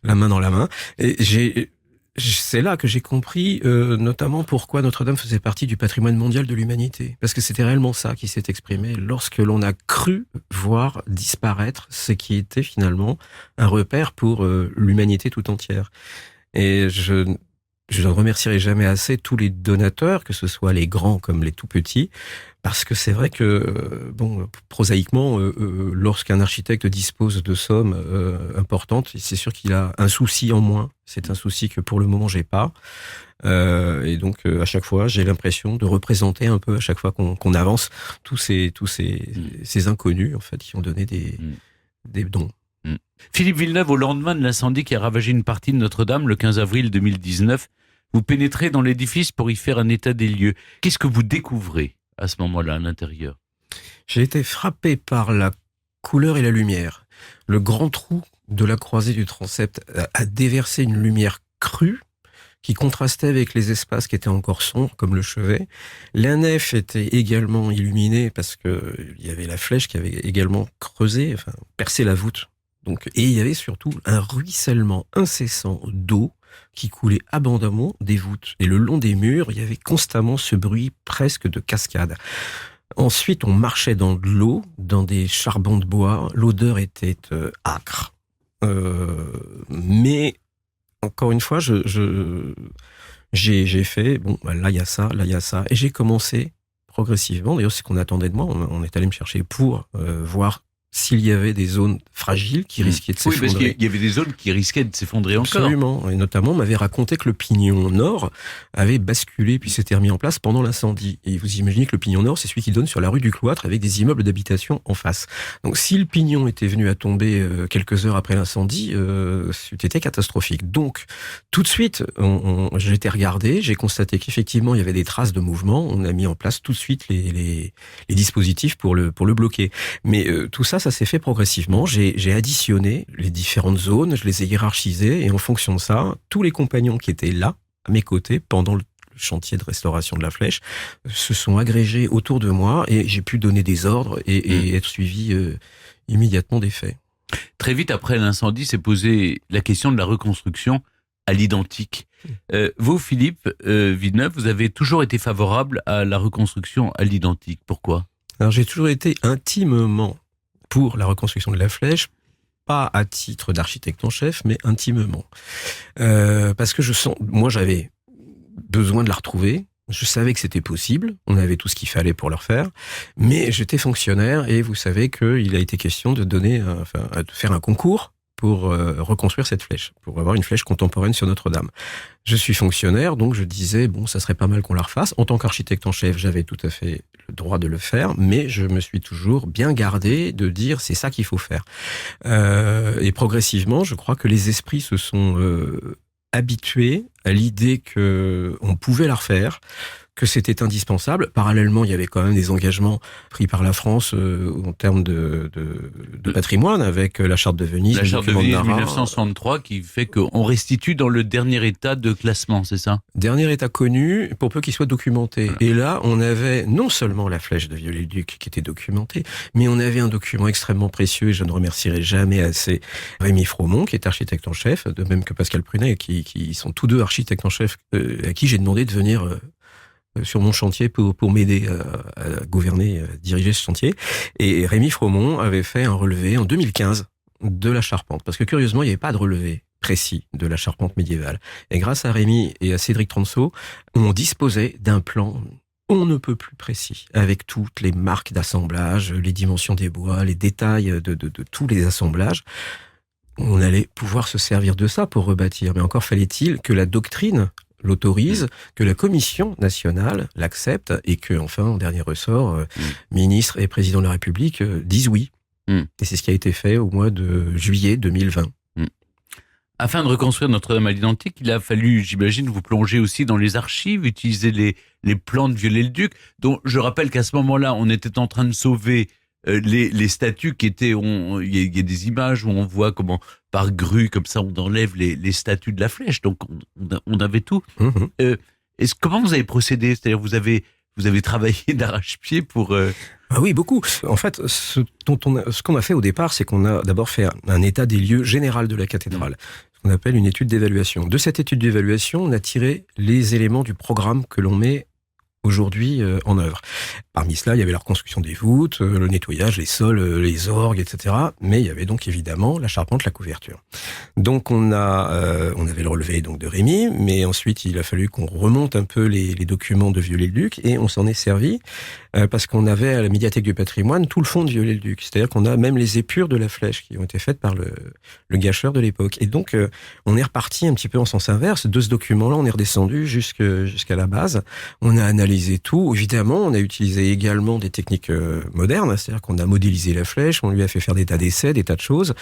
[SPEAKER 7] la main dans la main. Et c'est là que j'ai compris notamment pourquoi Notre-Dame faisait partie du patrimoine mondial de l'humanité. Parce que c'était réellement ça qui s'est exprimé lorsque l'on a cru voir disparaître ce qui était finalement un repère pour l'humanité tout entière. Et je ne remercierai jamais assez tous les donateurs, que ce soit les grands comme les tout petits, parce que c'est vrai que, prosaïquement, lorsqu'un architecte dispose de sommes importantes, c'est sûr qu'il a un souci en moins. C'est un souci que pour le moment j'ai pas. Et donc à chaque fois, j'ai l'impression de représenter un peu à chaque fois qu'on avance tous ces inconnus en fait qui ont donné des dons.
[SPEAKER 1] Philippe Villeneuve, au lendemain de l'incendie qui a ravagé une partie de Notre-Dame le 15 avril 2019, Vous pénétrez dans l'édifice pour y faire un état des lieux. Qu'est-ce que vous découvrez à ce moment-là à l'intérieur ?
[SPEAKER 7] J'ai été frappé par la couleur et la lumière. Le grand trou de la croisée du transept a déversé une lumière crue qui contrastait avec les espaces qui étaient encore sombres, comme le chevet. La nef était également illuminée parce que il y avait la flèche qui avait également creusé, percé la voûte. Et il y avait surtout un ruissellement incessant d'eau qui coulait abondamment des voûtes. Et le long des murs, il y avait constamment ce bruit presque de cascade. Ensuite, on marchait dans de l'eau, dans des charbons de bois. L'odeur était âcre. Mais encore une fois, j'ai fait, là il y a ça, là il y a ça. Et j'ai commencé progressivement, d'ailleurs c'est ce qu'on attendait de moi, on est allé me chercher pour voir s'il y avait des zones fragiles qui risquaient de s'effondrer.
[SPEAKER 1] Oui, parce qu'il y avait des zones qui risquaient de s'effondrer encore.
[SPEAKER 7] Absolument. Et notamment, on m'avait raconté que le pignon nord avait basculé puis s'était remis en place pendant l'incendie. Et vous imaginez que le pignon nord, c'est celui qui donne sur la rue du Cloître avec des immeubles d'habitation en face. Donc, si le pignon était venu à tomber quelques heures après l'incendie, c'était catastrophique. Donc, tout de suite, j'ai été regardé, j'ai constaté qu'effectivement, il y avait des traces de mouvement. On a mis en place tout de suite les dispositifs pour le bloquer. Mais tout ça s'est fait progressivement. J'ai additionné les différentes zones, je les ai hiérarchisées et en fonction de ça, tous les compagnons qui étaient là, à mes côtés, pendant le chantier de restauration de la flèche, se sont agrégés autour de moi et j'ai pu donner des ordres et être suivi immédiatement des faits.
[SPEAKER 1] Très vite après l'incendie, s'est posée la question de la reconstruction à l'identique. Vous, Philippe Villeneuve, vous avez toujours été favorable à la reconstruction à l'identique. Pourquoi ?
[SPEAKER 7] Alors, j'ai toujours été intimement pour la reconstruction de la flèche, pas à titre d'architecte en chef, mais intimement. Parce que moi j'avais besoin de la retrouver, je savais que c'était possible, on avait tout ce qu'il fallait pour le refaire, mais j'étais fonctionnaire et vous savez qu'il a été question de faire un concours pour reconstruire cette flèche, pour avoir une flèche contemporaine sur Notre-Dame. Je suis fonctionnaire, donc je disais, ça serait pas mal qu'on la refasse. En tant qu'architecte en chef, j'avais tout à fait le droit de le faire, mais je me suis toujours bien gardé de dire, c'est ça qu'il faut faire. Et progressivement, je crois que les esprits se sont habitués à l'idée qu'on pouvait la refaire, que c'était indispensable. Parallèlement, il y avait quand même des engagements pris par la France en termes de patrimoine, avec la Charte de Venise.
[SPEAKER 1] La Charte de Venise 1963 qui fait qu'on restitue dans le dernier état de classement, c'est ça ?
[SPEAKER 7] Dernier état connu, pour peu qu'il soit documenté. Et là, on avait non seulement la flèche de Viollet-le-Duc qui était documentée, mais on avait un document extrêmement précieux, et je ne remercierai jamais assez Rémi Fromont, qui est architecte en chef, de même que Pascal Prunet, qui sont tous deux architectes en chef, à qui j'ai demandé de venir sur mon chantier pour m'aider à gouverner, à diriger ce chantier. Et Rémi Fromont avait fait un relevé en 2015 de la charpente. Parce que curieusement, il n'y avait pas de relevé précis de la charpente médiévale. Et grâce à Rémi et à Cédric Tranceau, on disposait d'un plan on ne peut plus précis, avec toutes les marques d'assemblage, les dimensions des bois, les détails de tous les assemblages. On allait pouvoir se servir de ça pour rebâtir. Mais encore fallait-il que la doctrine l'autorise, que la Commission nationale l'accepte et que, enfin, en dernier ressort, ministre et président de la République disent oui. Et c'est ce qui a été fait au mois de juillet 2020.
[SPEAKER 1] Afin de reconstruire Notre-Dame à l'identique, il a fallu, j'imagine, vous plonger aussi dans les archives, utiliser les plans de Viollet-le-Duc, dont je rappelle qu'à ce moment-là, on était en train de sauver les statues qui étaient... Il y a des images où on voit comment, par grue, comme ça, on enlève les statues de la flèche. Donc, on avait tout. Comment vous avez procédé ? C'est-à-dire, vous avez travaillé d'arrache-pied pour...
[SPEAKER 7] Ah oui, beaucoup. En fait, ce qu'on a fait au départ, c'est qu'on a d'abord fait un état des lieux général de la cathédrale, ce qu'on appelle une étude d'évaluation. De cette étude d'évaluation, on a tiré les éléments du programme que l'on met aujourd'hui en œuvre. Parmi cela, il y avait la reconstruction des voûtes, le nettoyage, les sols, les orgues, etc. Mais il y avait donc évidemment la charpente, la couverture. Donc on avait le relevé donc de Rémi, mais ensuite il a fallu qu'on remonte un peu les documents de Viollet-le-Duc et on s'en est servi parce qu'on avait à la médiathèque du patrimoine tout le fond de Viollet-le-Duc. C'est-à-dire qu'on a même les épures de la flèche qui ont été faites par le gâcheur de l'époque. Et donc, on est reparti un petit peu en sens inverse. De ce document-là, on est redescendu jusqu'à la base. On a analysé tout. Évidemment, on a utilisé également des techniques modernes. C'est-à-dire qu'on a modélisé la flèche, on lui a fait faire des tas d'essais, des tas de choses,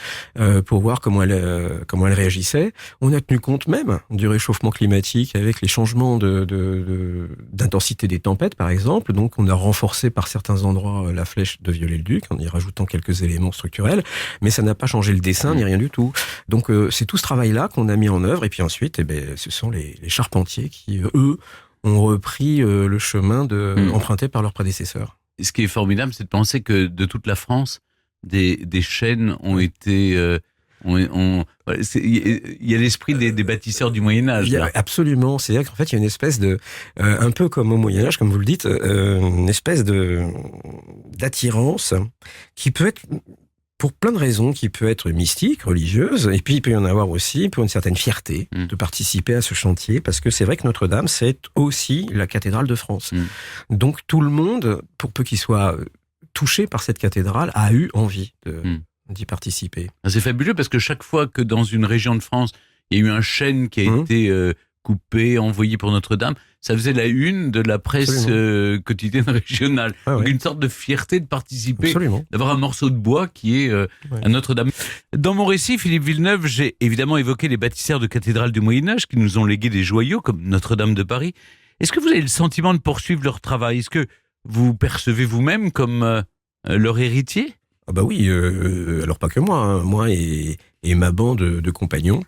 [SPEAKER 7] pour voir comment elle réagissait. On a tenu compte même du réchauffement climatique avec les changements d'intensité des tempêtes, par exemple. Donc, on a renforcé par certains endroits la flèche de Viollet-le-Duc en y rajoutant quelques éléments structurels, mais ça n'a pas changé le dessin ni rien du tout. Donc, c'est tout ce travail-là qu'on a mis en œuvre. Et puis ensuite, ce sont les charpentiers qui, eux, ont repris le chemin emprunté par leurs prédécesseurs.
[SPEAKER 1] Ce qui est formidable, c'est de penser que de toute la France, des chaînes ont été... Il y a l'esprit des bâtisseurs du Moyen-Âge.
[SPEAKER 7] Absolument. C'est-à-dire qu'en fait, il y a une espèce de... un peu comme au Moyen-Âge, comme vous le dites, une espèce d'attirance qui peut être... pour plein de raisons, qui peut être mystique, religieuse, et puis il peut y en avoir aussi pour une certaine fierté de participer à ce chantier, parce que c'est vrai que Notre-Dame, c'est aussi la cathédrale de France. Donc tout le monde, pour peu qu'il soit touché par cette cathédrale, a eu envie d'y participer.
[SPEAKER 1] C'est fabuleux, parce que chaque fois que dans une région de France, il y a eu un chêne qui a été coupé, envoyé pour Notre-Dame, ça faisait la une de la presse quotidienne régionale. Donc une sorte de fierté de participer, d'avoir un morceau de bois qui est à Notre-Dame. Dans mon récit, Philippe Villeneuve, j'ai évidemment évoqué les bâtisseurs de cathédrales du Moyen-Âge qui nous ont légué des joyaux comme Notre-Dame de Paris. Est-ce que vous avez le sentiment de poursuivre leur travail ? Est-ce que vous percevez vous-même comme leur héritier ?
[SPEAKER 7] Ah bah oui, alors pas que moi, moi et ma bande de compagnons,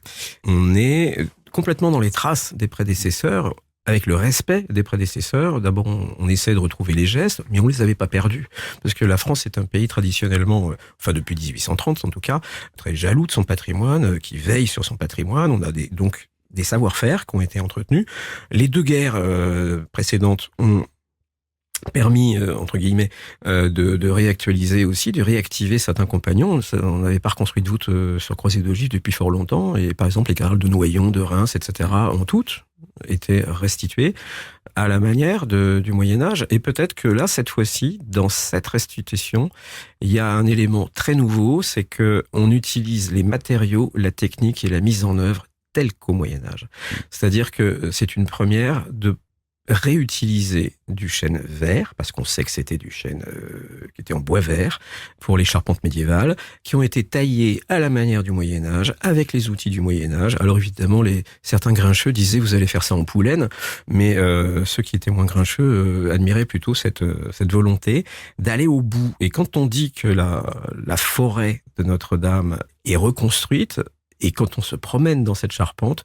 [SPEAKER 7] on est complètement dans les traces des prédécesseurs, avec le respect des prédécesseurs. D'abord, on essaie de retrouver les gestes, mais on les avait pas perdus. Parce que la France est un pays traditionnellement, enfin depuis 1830 en tout cas, très jaloux de son patrimoine, qui veille sur son patrimoine. On a donc des savoir-faire qui ont été entretenus. Les deux guerres précédentes ont permis, entre guillemets, de réactualiser aussi, de réactiver certains compagnons. On n'avait pas reconstruit de voûte sur croisée d'ogives depuis fort longtemps, et par exemple les cathédrales de Noyon, de Reims, etc. ont toutes été restituées à la manière du Moyen-Âge. Et peut-être que là, cette fois-ci, dans cette restitution, il y a un élément très nouveau, c'est que on utilise les matériaux, la technique et la mise en œuvre telle qu'au Moyen-Âge. C'est-à-dire que c'est une première de réutiliser du chêne vert, parce qu'on sait que c'était du chêne qui était en bois vert, pour les charpentes médiévales, qui ont été taillées à la manière du Moyen-Âge, avec les outils du Moyen-Âge. Alors évidemment, certains grincheux disaient « vous allez faire ça en poulaine », mais ceux qui étaient moins grincheux admiraient plutôt cette volonté d'aller au bout. Et quand on dit que la forêt de Notre-Dame est reconstruite, et quand on se promène dans cette charpente,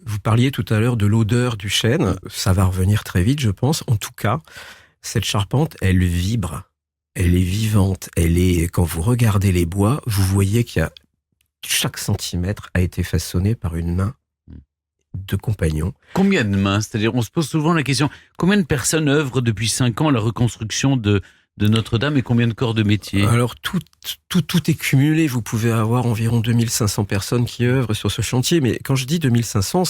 [SPEAKER 7] vous parliez tout à l'heure de l'odeur du chêne, ça va revenir très vite, je pense. En tout cas, cette charpente, elle vibre, elle est vivante, quand vous regardez les bois, vous voyez chaque centimètre a été façonné par une main de compagnons.
[SPEAKER 1] Combien de mains ? C'est-à-dire, on se pose souvent la question, combien de personnes œuvrent depuis 5 ans à la reconstruction de Notre-Dame et combien de corps de métier ?
[SPEAKER 7] Alors, tout est cumulé. Vous pouvez avoir environ 2500 personnes qui œuvrent sur ce chantier. Mais quand je dis 2500,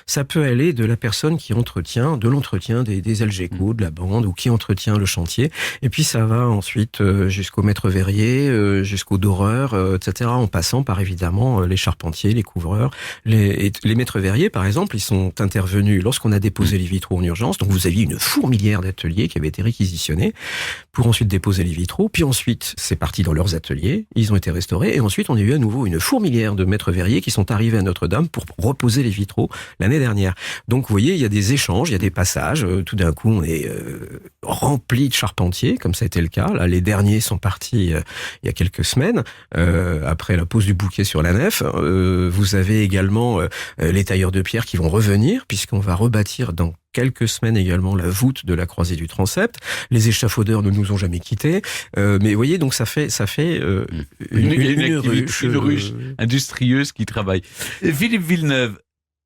[SPEAKER 7] ça peut aller de la personne qui entretient, de l'entretien des algécos, de la bande, ou qui entretient le chantier. Et puis, ça va ensuite jusqu'au maître verrier, jusqu'au doreur, etc. En passant par, évidemment, les charpentiers, les couvreurs. Les maîtres verriers, par exemple, ils sont intervenus lorsqu'on a déposé les vitraux en urgence. Donc, vous aviez une fourmilière d'ateliers qui avait été réquisitionnés pour ensuite déposer les vitraux. Puis ensuite, c'est parti dans leurs ateliers, ils ont été restaurés, et ensuite on a eu à nouveau une fourmilière de maîtres verriers qui sont arrivés à Notre-Dame pour reposer les vitraux l'année dernière. Donc vous voyez, il y a des échanges, il y a des passages, tout d'un coup on est rempli de charpentiers, comme ça a été le cas. Là, les derniers sont partis il y a quelques semaines, après la pose du bouquet sur la nef. Vous avez également les tailleurs de pierre qui vont revenir, puisqu'on va rebâtir dans quelques semaines également la voûte de la croisée du transept. Les échafaudeurs ne nous ont jamais quittés. Mais vous voyez, donc ça fait une
[SPEAKER 1] ruche industrieuse qui travaille. Philippe Villeneuve,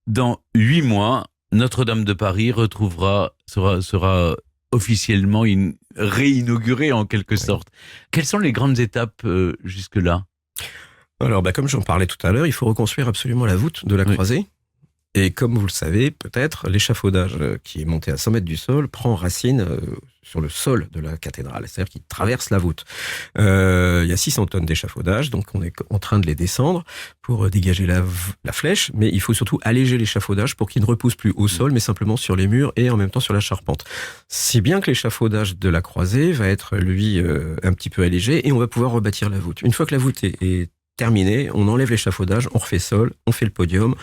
[SPEAKER 1] dans 8 mois, Notre-Dame de Paris sera officiellement réinaugurée en quelque sorte. Quelles sont les grandes étapes jusque-là ?
[SPEAKER 7] Alors, comme j'en parlais tout à l'heure, il faut reconstruire absolument la voûte de la croisée. Et comme vous le savez, peut-être, l'échafaudage qui est monté à 100 mètres du sol prend racine sur le sol de la cathédrale, c'est-à-dire qu'il traverse la voûte. Il y a 600 tonnes d'échafaudage, donc on est en train de les descendre pour dégager la flèche, mais il faut surtout alléger l'échafaudage pour qu'il ne repousse plus au sol, mais simplement sur les murs et en même temps sur la charpente. Si bien que l'échafaudage de la croisée va être, lui, un petit peu allégé et on va pouvoir rebâtir la voûte. Une fois que la voûte est terminée, on enlève l'échafaudage, on refait sol, on fait le podium,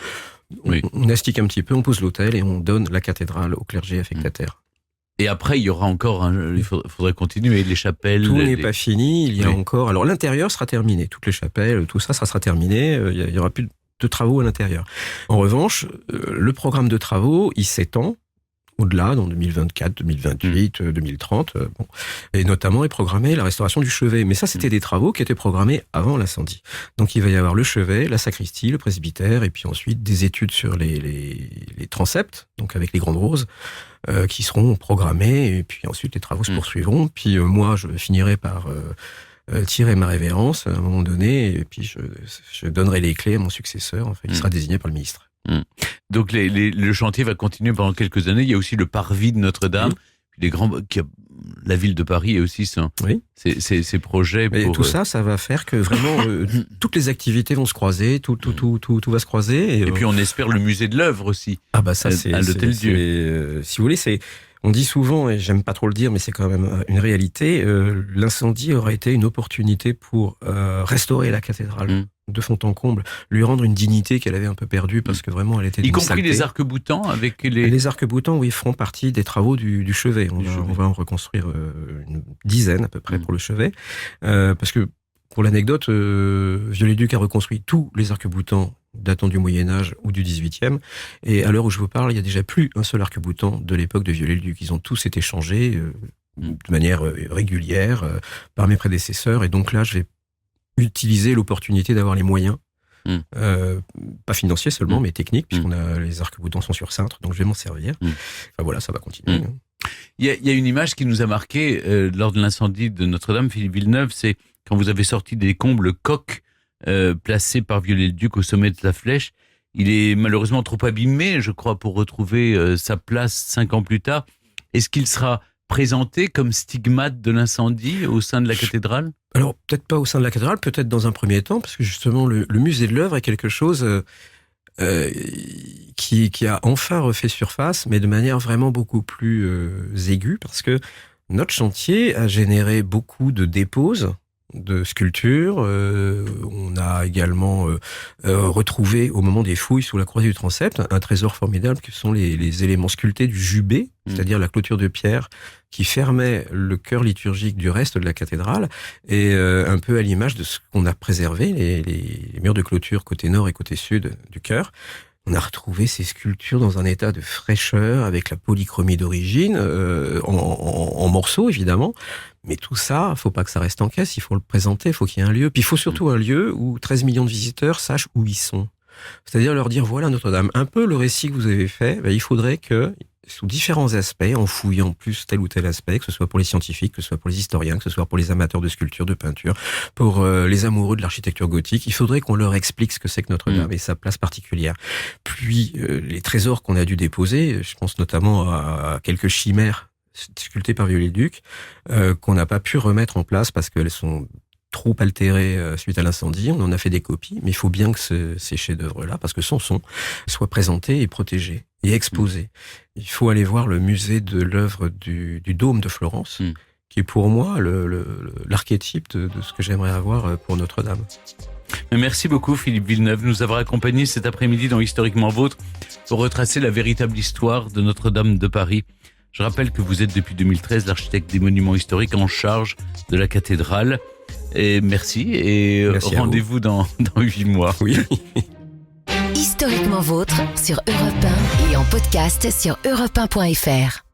[SPEAKER 7] on astique un petit peu, on pose l'autel et on donne la cathédrale au clergé affectataire.
[SPEAKER 1] Et après, il y aura encore, il faudrait continuer, les chapelles.
[SPEAKER 7] Tout n'est pas fini, il y a encore... Alors l'intérieur sera terminé, toutes les chapelles, tout ça sera terminé, il n'y aura plus de travaux à l'intérieur. En revanche, le programme de travaux, il s'étend au-delà, dans 2024, 2028, 2030, bon. Et notamment est programmée la restauration du chevet. Mais ça, c'était des travaux qui étaient programmés avant l'incendie. Donc il va y avoir le chevet, la sacristie, le presbytère, et puis ensuite des études sur les transepts, donc avec les grandes roses, qui seront programmées, et puis ensuite les travaux se poursuivront. Puis moi, je finirai par tirer ma révérence à un moment donné, et puis je donnerai les clés à mon successeur, enfin, qui sera désigné par le ministre.
[SPEAKER 1] Donc le chantier va continuer pendant quelques années. Il y a aussi le parvis de Notre-Dame, la ville de Paris et aussi ces projets.
[SPEAKER 7] Et tout ça va faire que vraiment toutes les activités vont se croiser, tout va se croiser.
[SPEAKER 1] Et puis on espère le musée de l'œuvre aussi.
[SPEAKER 7] Ah bah ça c'est
[SPEAKER 1] à l'Hôtel-Dieu.
[SPEAKER 7] Si vous voulez, on dit souvent, et j'aime pas trop le dire, mais c'est quand même une réalité, l'incendie aurait été une opportunité pour restaurer la cathédrale de fond en comble, lui rendre une dignité qu'elle avait un peu perdue parce que vraiment elle était d'une saleté.
[SPEAKER 1] Y compris les arcs-boutants avec
[SPEAKER 7] Les arcs-boutants, oui, feront partie des travaux du chevet. On va en reconstruire une dizaine à peu près pour le chevet. Parce que, pour l'anecdote, Viollet-le-Duc a reconstruit tous les arcs-boutants datant du Moyen-Âge ou du XVIIIe. Et à l'heure où je vous parle, il n'y a déjà plus un seul arc-boutant de l'époque de Viollet-le-Duc. Ils ont tous été changés de manière régulière par mes prédécesseurs. Et donc là, je vais utiliser l'opportunité d'avoir les moyens, pas financiers seulement, mais techniques, puisqu'on a les arcs-boutants sont sur cintre, donc je vais m'en servir. Enfin voilà, ça va continuer.
[SPEAKER 1] Il y a une image qui nous a marqué lors de l'incendie de Notre-Dame, Philippe Villeneuve, c'est quand vous avez sorti des décombres le coq placé par Viollet-le-Duc au sommet de la flèche. Il est malheureusement trop abîmé, je crois, pour retrouver sa place 5 ans plus tard. Est-ce qu'il sera présenté comme stigmate de l'incendie au sein de la cathédrale ?
[SPEAKER 7] Alors, peut-être pas au sein de la cathédrale, peut-être dans un premier temps, parce que justement, le musée de l'œuvre est quelque chose qui a enfin refait surface, mais de manière vraiment beaucoup plus aiguë, parce que notre chantier a généré beaucoup de déposes, de sculptures. On a également retrouvé, au moment des fouilles sous la croisée du transept, un trésor formidable que sont les éléments sculptés du jubé, c'est-à-dire la clôture de pierre qui fermait le chœur liturgique du reste de la cathédrale, et un peu à l'image de ce qu'on a préservé, les murs de clôture côté nord et côté sud du chœur. On a retrouvé ces sculptures dans un état de fraîcheur, avec la polychromie d'origine, en morceaux évidemment. Mais tout ça, faut pas que ça reste en caisse, il faut le présenter, il faut qu'il y ait un lieu. Puis il faut surtout un lieu où 13 millions de visiteurs sachent où ils sont. C'est-à-dire leur dire, voilà Notre-Dame. Un peu le récit que vous avez fait, il faudrait que, sous différents aspects, en fouillant plus tel ou tel aspect, que ce soit pour les scientifiques, que ce soit pour les historiens, que ce soit pour les amateurs de sculpture, de peinture, pour les amoureux de l'architecture gothique, il faudrait qu'on leur explique ce que c'est que Notre-Dame et sa place particulière. Puis les trésors qu'on a dû déposer, je pense notamment à quelques chimères sculptées par Viollet-le-Duc, qu'on n'a pas pu remettre en place parce qu'elles sont trop altérées suite à l'incendie. On en a fait des copies, mais il faut bien que ces chefs-d'œuvre-là, parce que sans son, soient présentés et protégés et exposés. Il faut aller voir le musée de l'œuvre du Dôme de Florence, qui est pour moi l'archétype de ce que j'aimerais avoir pour Notre-Dame.
[SPEAKER 1] Merci beaucoup Philippe Villeneuve de nous avoir accompagnés cet après-midi dans Historiquement Vôtre pour retracer la véritable histoire de Notre-Dame de Paris. Je rappelle que vous êtes depuis 2013 l'architecte des monuments historiques en charge de la cathédrale. Et merci rendez-vous dans 8 mois.
[SPEAKER 7] Oui.
[SPEAKER 5] Historiquement Vôtre sur Europe 1 et en podcast sur europe1.fr.